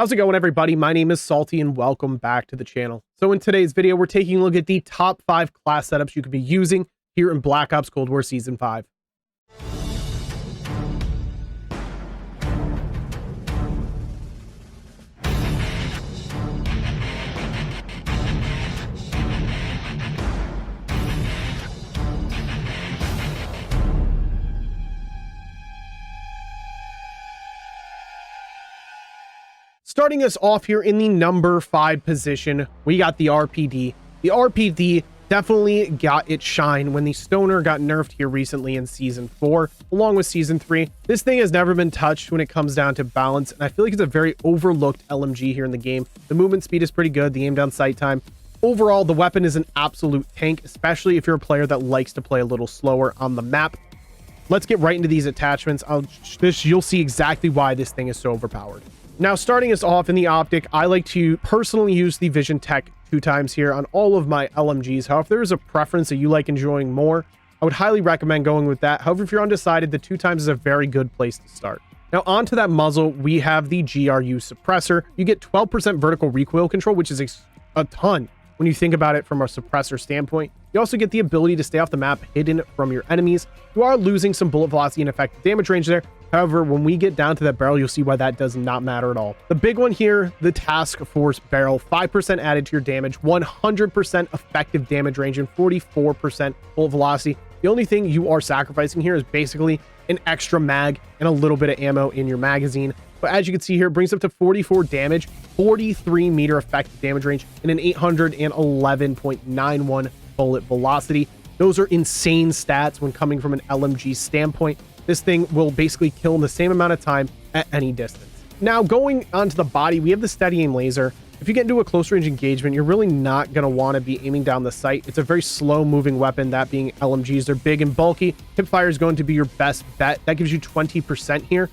How's it going, everybody? My name is Salty and welcome back to the channel. So in today's video, we're taking a look at the top 5 class setups you could be using here in Black Ops Cold War Season 5. Starting us off here in the number 5 position, we got the RPD. The RPD definitely got its shine when the Stoner got nerfed here recently in Season 4, along with Season 3. This thing has never been touched when it comes down to balance, and I feel like it's a very overlooked LMG here in the game. The movement speed is pretty good, the aim down sight time. Overall, the weapon is an absolute tank, especially if you're a player that likes to play a little slower on the map. Let's get right into these attachments. You'll see exactly why this thing is so overpowered. Now, starting us off in the optic, I like to personally use the Vision Tech 2 times here on all of my LMGs. However, if there is a preference that you like enjoying more, I would highly recommend going with that. However, if you're undecided, the 2 times is a very good place to start. Now, onto that muzzle, we have the GRU suppressor. You get 12% vertical recoil control, which is a ton when you think about it from a suppressor standpoint. You also get the ability to stay off the map hidden from your enemies. You are losing some bullet velocity and effective damage range there. However, when we get down to that barrel, you'll see why that does not matter at all. The big one here, the Task Force barrel, 5% added to your damage, 100% effective damage range, and 44% bullet velocity. The only thing you are sacrificing here is basically an extra mag and a little bit of ammo in your magazine. But as you can see here, it brings up to 44 damage, 43 meter effective damage range, and an 811.91 bullet velocity. Those are insane stats when coming from an LMG standpoint. This thing will basically kill in the same amount of time at any distance. Now, going onto the body, we have the steady aim laser. If you get into a close range engagement, you're really not going to want to be aiming down the sight. It's a very slow moving weapon, that being LMGs. They're big and bulky. Hipfire is going to be your best bet. That gives you 20% here.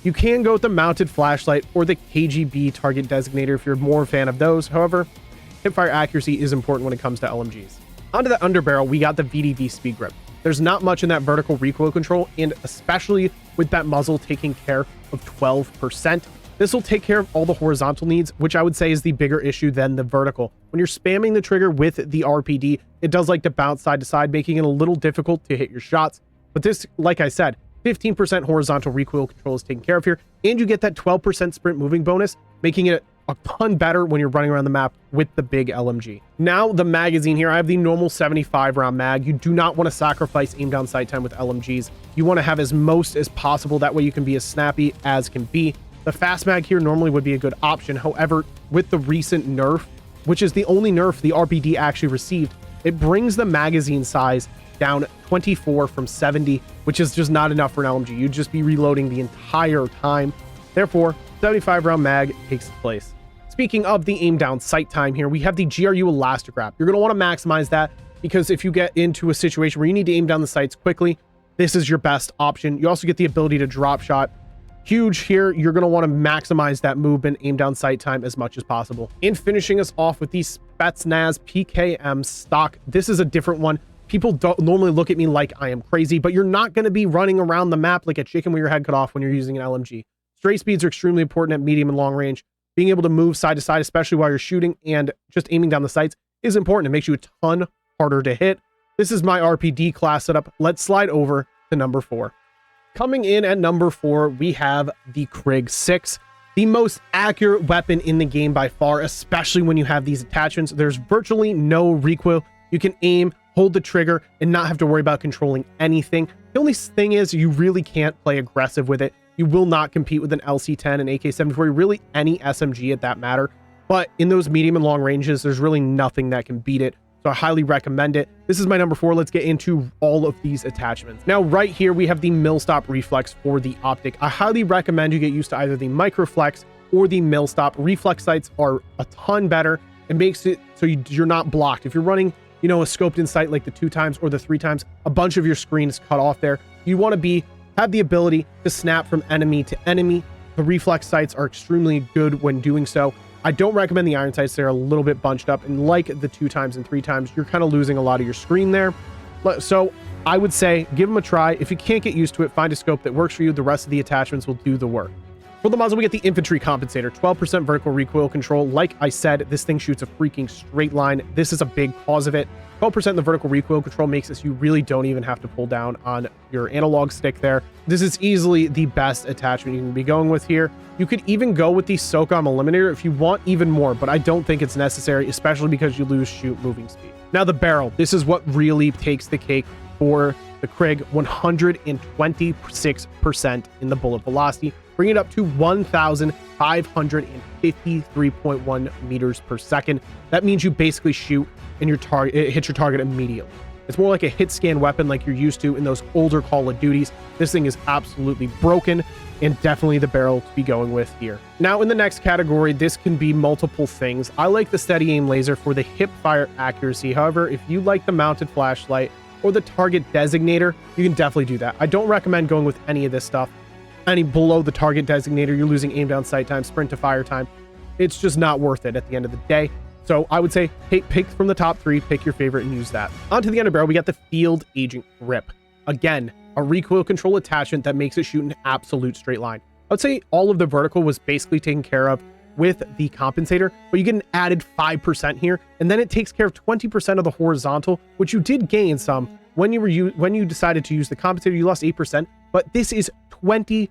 You can go with the mounted flashlight or the KGB target designator if you're more a fan of those. However, hipfire accuracy is important when it comes to LMGs. Onto the underbarrel, we got the VDV speed grip. There's not much in that vertical recoil control, and especially with that muzzle taking care of 12%. This will take care of all the horizontal needs, which I would say is the bigger issue than the vertical. When you're spamming the trigger with the RPD, it does like to bounce side to side, making it a little difficult to hit your shots. But this, like I said, 15% horizontal recoil control is taken care of here, and you get that 12% sprint moving bonus, making it a ton better when you're running around the map with the big LMG. Now, the magazine here, I have the normal 75 round mag. You do not want to sacrifice aim down sight time with LMGs. You want to have as most as possible. That way you can be as snappy as can be. The fast mag here normally would be a good option. However, with the recent nerf, which is the only nerf the RPD actually received, it brings the magazine size down 24 from 70, which is just not enough for an LMG. You'd just be reloading the entire time. Therefore, 75 round mag takes its place. Speaking of the aim down sight time here, we have the GRU elastic wrap. You're going to want to maximize that because if you get into a situation where you need to aim down the sights quickly, this is your best option. You also get the ability to drop shot. Huge here. You're going to want to maximize that movement, aim down sight time as much as possible. In finishing us off with the Spetsnaz PKM stock, this is a different one. People don't normally look at me like I am crazy, but you're not going to be running around the map like a chicken with your head cut off when you're using an LMG. Straight speeds are extremely important at medium and long range. Being able to move side to side, especially while you're shooting and just aiming down the sights, is important. It makes you a ton harder to hit. This is my RPD class setup. Let's slide over to number 4. Coming in at number 4, we have the Krig 6, the most accurate weapon in the game by far, especially when you have these attachments. There's virtually no recoil. You can aim, hold the trigger, and not have to worry about controlling anything. The only thing is you really can't play aggressive with it. You will not compete with an LC-10 and AK-74, really any SMG at that matter. But in those medium and long ranges, there's really nothing that can beat it. So I highly recommend it. This is my number 4. Let's get into all of these attachments. Now, right here, we have the mill-stop reflex for the optic. I highly recommend you get used to either the microflex or the mill-stop. Reflex sights are a ton better. It makes it so you're not blocked. If you're running, a scoped in sight like the 2 times or the 3 times, a bunch of your screen is cut off there. You want to have the ability to snap from enemy to enemy. The reflex sights are extremely good when doing so. I don't recommend the iron sights. They're a little bit bunched up, and like the 2 times and 3 times, you're kind of losing a lot of your screen there. So I would say give them a try. If you can't get used to it, find a scope that works for you. The rest of the attachments will do the work. For the muzzle, we get the infantry compensator, 12% vertical recoil control. Like I said, this thing shoots a freaking straight line. This is a big cause of it. 12% in the vertical recoil control makes it so you really don't even have to pull down on your analog stick there. This is easily the best attachment you can be going with here. You could even go with the SOCOM eliminator if you want even more, but I don't think it's necessary, especially because you lose shoot moving speed. Now the barrel, this is what really takes the cake for the Krig, 126% in the bullet velocity, bringing it up to 1,553.1 meters per second. That means you basically shoot and it hits your target immediately. It's more like a hit scan weapon like you're used to in those older Call of Duties. This thing is absolutely broken and definitely the barrel to be going with here. Now in the next category, this can be multiple things. I like the steady aim laser for the hip fire accuracy. However, if you like the mounted flashlight or the target designator, you can definitely do that. I don't recommend going with any of this stuff. Any below the target designator, you're losing aim down sight time, sprint to fire time. It's just not worth it at the end of the day. So I would say, hey, pick from the top three, pick your favorite and use that. Onto the underbarrel, we got the field agent grip. Again, a recoil control attachment that makes it shoot an absolute straight line. I would say all of the vertical was basically taken care of with the compensator, but you get an added 5% here, and then it takes care of 20% of the horizontal, which you did gain some when you decided to use the compensator. You lost 8%, but this is 20%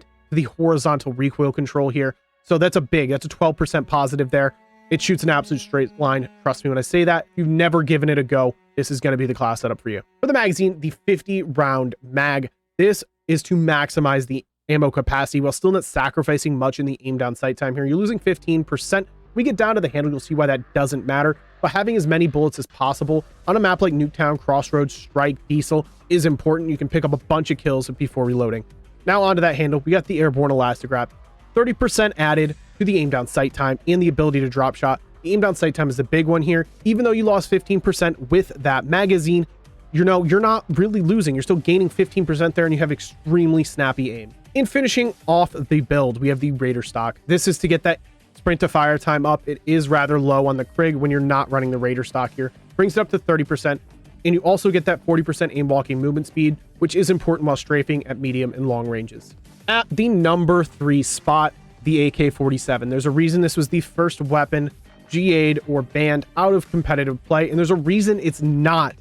to the horizontal recoil control here. So that's a 12% positive there. It shoots an absolute straight line. Trust me when I say that. If you've never given it a go, this is going to be the class setup for you. For the magazine, the 50 round mag. This is to maximize the ammo capacity while still not sacrificing much in the aim down sight time here. You're losing 15%. We get down to the handle, you'll see why that doesn't matter. But having as many bullets as possible on a map like Nuketown, Crossroads, Strike, Diesel is important. You can pick up a bunch of kills before reloading. Now onto that handle, we got the airborne elastic wrap. 30% added to the aim down sight time and the ability to drop shot. The aim down sight time is the big one here. Even though you lost 15% with that magazine, you're not really losing. You're still gaining 15% there, and you have extremely snappy aim. In finishing off the build, we have the Raider stock. This is to get that sprint to fire time up. It is rather low on the Krig when you're not running the Raider stock here. Brings it up to 30%. And you also get that 40% aim walking movement speed, which is important while strafing at medium and long ranges. At the number 3 spot, the AK-47. There's a reason this was the first weapon GA'd or banned out of competitive play, and there's a reason it's not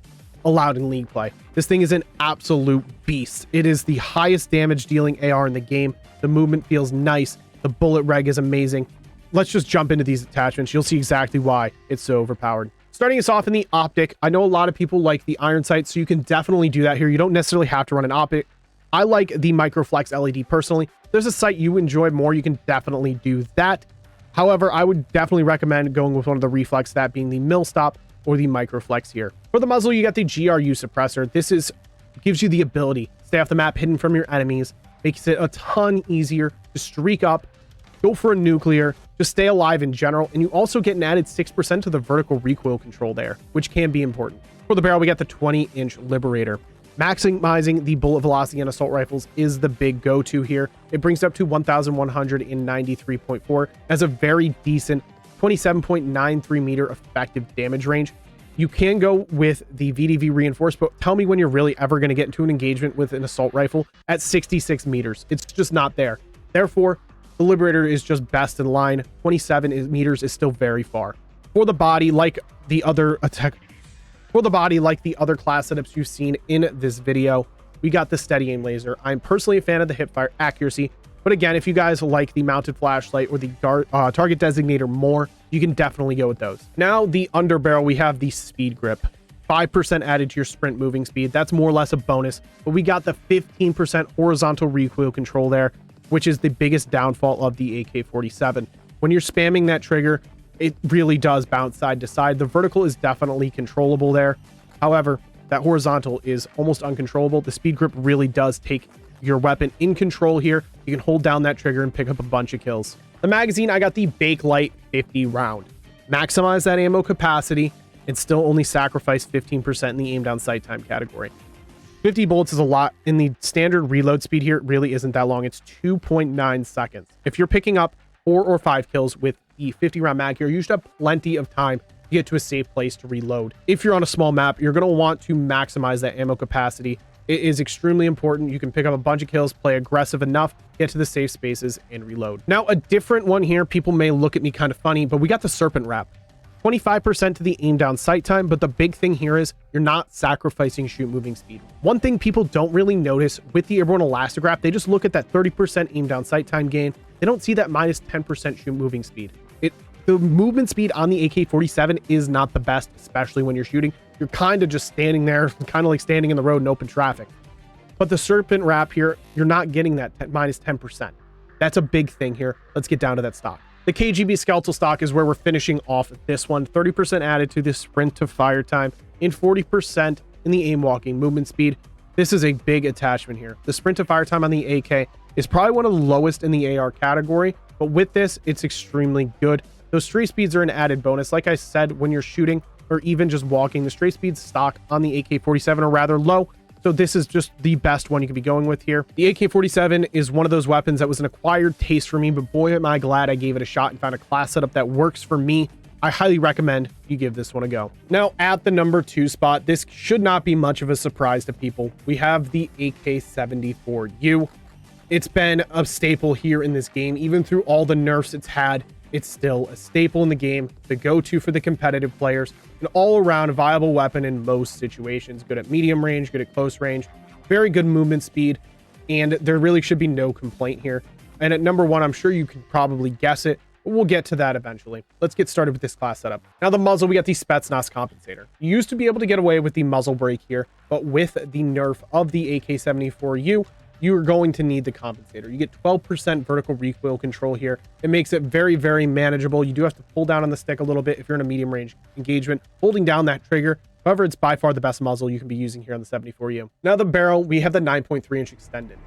allowed in league play. This thing is an absolute beast. It is the highest damage dealing AR in the game. The movement feels nice. The bullet reg is amazing. Let's just jump into these attachments. You'll see exactly why it's so overpowered. Starting us off in the optic, I know a lot of people like the iron sight, so you can definitely do that here. You don't necessarily have to run an optic. I like the Microflex LED personally. If there's a sight you enjoy more, you can definitely do that. However, I would definitely recommend going with one of the reflex, that being the mill stop or the Microflex here. For the muzzle, you got the GRU suppressor. This gives you the ability to stay off the map hidden from your enemies, makes it a ton easier to streak up, go for a nuclear, just stay alive in general, and you also get an added 6% to the vertical recoil control there, which can be important. For the barrel, we got the 20-inch Liberator. Maximizing the bullet velocity on assault rifles is the big go-to here. It brings it up to 1,193.4 as a very decent 27.93 meter effective damage range. You can go with the VDV reinforced, but tell me when you're really ever going to get into an engagement with an assault rifle at 66 meters. It's just not there. Therefore, the Liberator is just best in line. 27 meters is still very far. For the body, like the other class setups you've seen in this video, we got the steady aim laser. I'm personally a fan of the hip fire accuracy, but again, if you guys like the mounted flashlight or the target designator more, you can definitely go with those. Now the underbarrel, we have the speed grip. 5% added to your sprint moving speed. That's more or less a bonus, but we got the 15% horizontal recoil control there, which is the biggest downfall of the AK-47. When you're spamming that trigger, it really does bounce side to side. The vertical is definitely controllable there. However, that horizontal is almost uncontrollable. The speed grip really does take your weapon in control here. You can hold down that trigger and pick up a bunch of kills. The magazine, I got the Bakelite 50 round. Maximize that ammo capacity and still only sacrifice 15% in the aim down sight time category. 50 bullets is a lot. In the standard reload speed here, it really isn't that long. It's 2.9 seconds. If you're picking up 4 or 5 kills with the 50 round mag here, you should have plenty of time to get to a safe place to reload. If you're on a small map, you're going to want to maximize that ammo capacity It is extremely important. You can pick up a bunch of kills, play aggressive enough, get to the safe spaces, and reload. Now, a different one here, people may look at me kind of funny, but we got the serpent wrap. 25% to the aim down sight time, but the big thing here is you're not sacrificing shoot moving speed. One thing people don't really notice with the airborne elastic wrap, they just look at that 30% aim down sight time gain. They don't see that minus 10% shoot moving speed. The movement speed on the AK-47 is not the best, especially when you're shooting. You're kind of just standing there, kind of like standing in the road in open traffic. But the serpent wrap here, you're not getting that minus 10%. That's a big thing here. Let's get down to that stock. The KGB skeletal stock is where we're finishing off this one. 30% added to the sprint to fire time and 40% in the aim walking movement speed. This is a big attachment here. The sprint to fire time on the AK is probably one of the lowest in the AR category, but with this, it's extremely good. Those stray speeds are an added bonus. Like I said, when you're shooting or even just walking, the stray speeds stock on the AK-47 are rather low. So this is just the best one you could be going with here. The AK-47 is one of those weapons that was an acquired taste for me, but boy, am I glad I gave it a shot and found a class setup that works for me. I highly recommend you give this one a go. Now, at the number 2 spot, this should not be much of a surprise to people. We have the AK-74U. It's been a staple here in this game. Even through all the nerfs it's had, it's still a staple in the game, the go-to for the competitive players, an all-around viable weapon in most situations. Good at medium range, good at close range, very good movement speed, and there really should be no complaint here. And at number 1, I'm sure you can probably guess it, but we'll get to that eventually. Let's get started with this class setup. Now, the muzzle, we got the Spetsnaz compensator. You used to be able to get away with the muzzle brake here, but with the nerf of the AK-74U, you're going to need the compensator. You get 12% vertical recoil control here. It makes it very, very manageable. You do have to pull down on the stick a little bit if you're in a medium range engagement, holding down that trigger. However, it's by far the best muzzle you can be using here on the 74U. Now, the barrel, we have the 9.3 inch extended.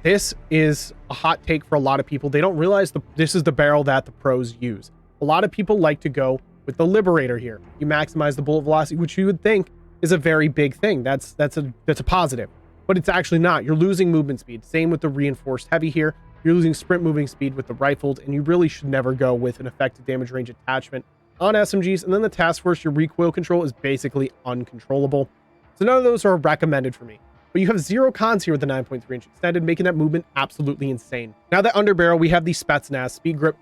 This is a hot take for a lot of people. They don't realize this is the barrel that the pros use. A lot of people like to go with the Liberator here. You maximize the bullet velocity, which you would think is a very big thing. That's a positive. But it's actually not. You're losing movement speed. Same with the reinforced heavy here. You're losing sprint moving speed with the rifled, and you really should never go with an effective damage range attachment on SMGs. And then the task force, your recoil control is basically uncontrollable. So none of those are recommended for me. But you have 0 cons here with the 9.3 inch extended, making that movement absolutely insane. Now, that underbarrel, we have the Spetsnaz speed grip.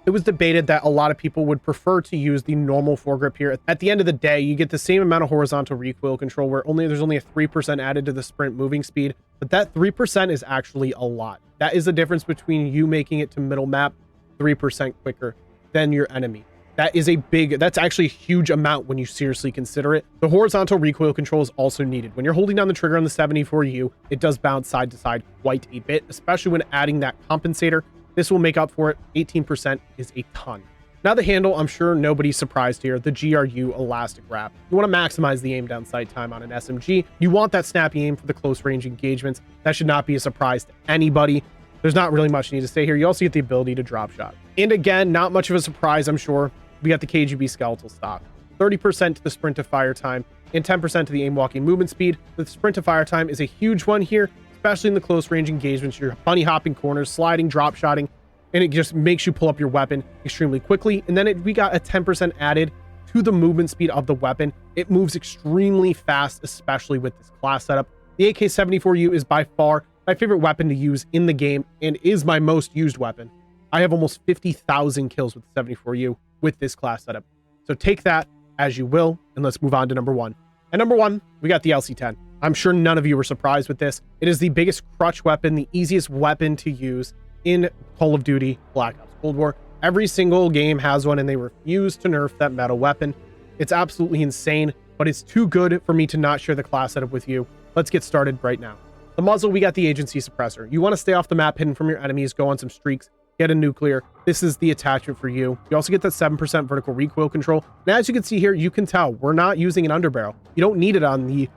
It was debated that a lot of people would prefer to use the normal foregrip here. At the end of the day, you get the same amount of horizontal recoil control where there's only a 3% added to the sprint moving speed, but that 3% is actually a lot. That is the difference between you making it to middle map 3% quicker than your enemy. That's actually a huge amount when you seriously consider it. The horizontal recoil control is also needed. When you're holding down the trigger on the 74U, it does bounce side to side quite a bit, especially when adding that compensator. This will make up for it. 18% is a ton. Now, the handle, I'm sure nobody's surprised here. The GRU elastic wrap. You want to maximize the aim down sight time on an SMG. You want that snappy aim for the close range engagements. That should not be a surprise to anybody. There's not really much you need to say here. You also get the ability to drop shot. And again, not much of a surprise, I'm sure. We got the KGB skeletal stock. 30% to the sprint to fire time and 10% to the aim walking movement speed. The sprint to fire time is a huge one here, especially in the close range engagements. You're bunny hopping corners, sliding, drop shotting, and it just makes you pull up your weapon extremely quickly. And then we got a 10% added to the movement speed of the weapon. It moves extremely fast, especially with this class setup. The AK-74U is by far my favorite weapon to use in the game and is my most used weapon. I have almost 50,000 kills with the 74U with this class setup. So take that as you will, and let's move on to number 1. At number 1, we got the LC-10. I'm sure none of you were surprised with this. It is the biggest crutch weapon, the easiest weapon to use in Call of Duty Black Ops Cold War. Every single game has one, and they refuse to nerf that metal weapon. It's absolutely insane, but it's too good for me to not share the class setup with you. Let's get started right now. The muzzle, we got the agency suppressor. You want to stay off the map, hidden from your enemies, go on some streaks, get a nuclear. This is the attachment for you. You also get that 7% vertical recoil control. And as you can see here, you can tell we're not using an underbarrel. You don't need it on the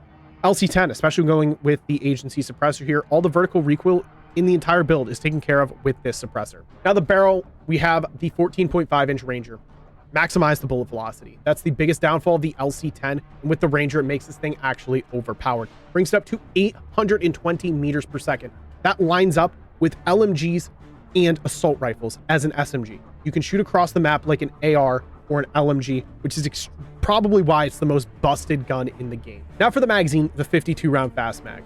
LC-10, especially going with the agency suppressor here. All the vertical recoil in the entire build is taken care of with this suppressor. Now, the barrel, we have the 14.5 inch Ranger. Maximize the bullet velocity. That's the biggest downfall of the LC-10. And with the Ranger, it makes this thing actually overpowered. Brings it up to 820 meters per second. That lines up with LMGs and assault rifles as an SMG. You can shoot across the map like an AR or an LMG, which is probably why it's the most busted gun in the game. Now for the magazine, the 52 round fast mag.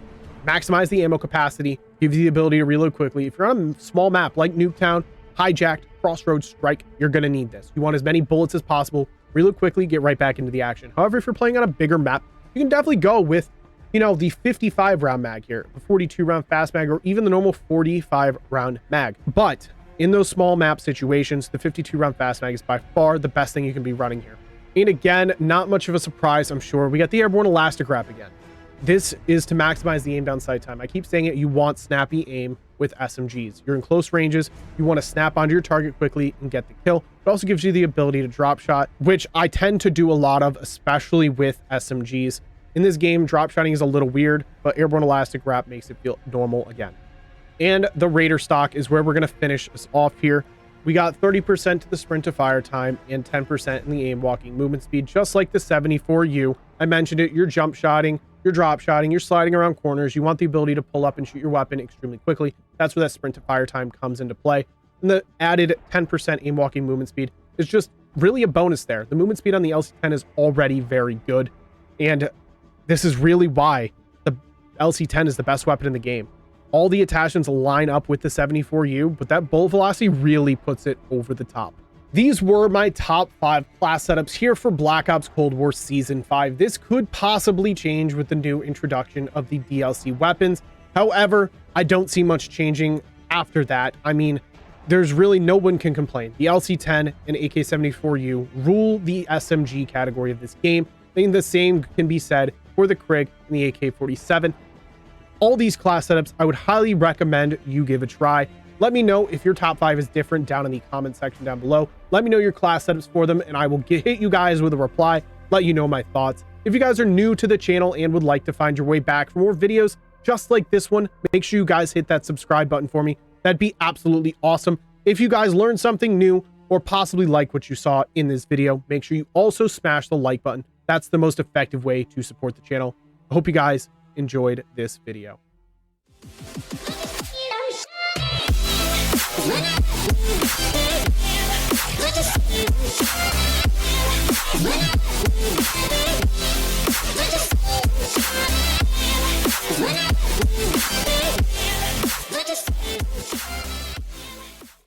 maximize the ammo capacity, gives you the ability to reload quickly. If you're on a small map like Nuketown, Hijacked, Crossroads, Strike, you're going to need this. You want as many bullets as possible, reload quickly, get right back into the action. However, if you're playing on a bigger map, you can definitely go with, you know, the 55 round mag here, the 42 round fast mag, or even the normal 45 round mag. But in those small map situations, the 52 round fast mag is by far the best thing you can be running here. And again, not much of a surprise, I'm sure. We got the airborne elastic wrap again. This is to maximize the aim down sight time. I keep saying it, you want snappy aim with SMGs. You're in close ranges, you want to snap onto your target quickly and get the kill. It also gives you the ability to drop shot, which I tend to do a lot of, especially with SMGs. In this game, drop shotting is a little weird, but airborne elastic wrap makes it feel normal again. And the Raider stock is where we're going to finish us off here. We got 30% to the sprint to fire time and 10% in the aim walking movement speed, just like the 74U. I mentioned it, you're jump shotting, you're drop shotting, you're sliding around corners, you want the ability to pull up and shoot your weapon extremely quickly. That's where that sprint to fire time comes into play. And the added 10% aim walking movement speed is just really a bonus there. The movement speed on the LC-10 is already very good. And this is really why the LC-10 is the best weapon in the game. All the attachments line up with the 74U, but that bullet velocity really puts it over the top. These were my top 5 class setups here for Black Ops Cold War Season 5. This could possibly change with the new introduction of the DLC weapons. However, I don't see much changing after that. I mean, there's really no one can complain. The LC-10 and AK-74U rule the SMG category of this game. I think the same can be said for the Krig and the AK-47. All these class setups, I would highly recommend you give a try. Let me know if your top 5 is different down in the comment section down below. Let me know your class setups for them, and I will hit you guys with a reply, let you know my thoughts. If you guys are new to the channel and would like to find your way back for more videos just like this one, make sure you guys hit that subscribe button for me. That'd be absolutely awesome. If you guys learned something new or possibly like what you saw in this video, make sure you also smash the like button. That's the most effective way to support the channel. I hope you guys enjoyed this video.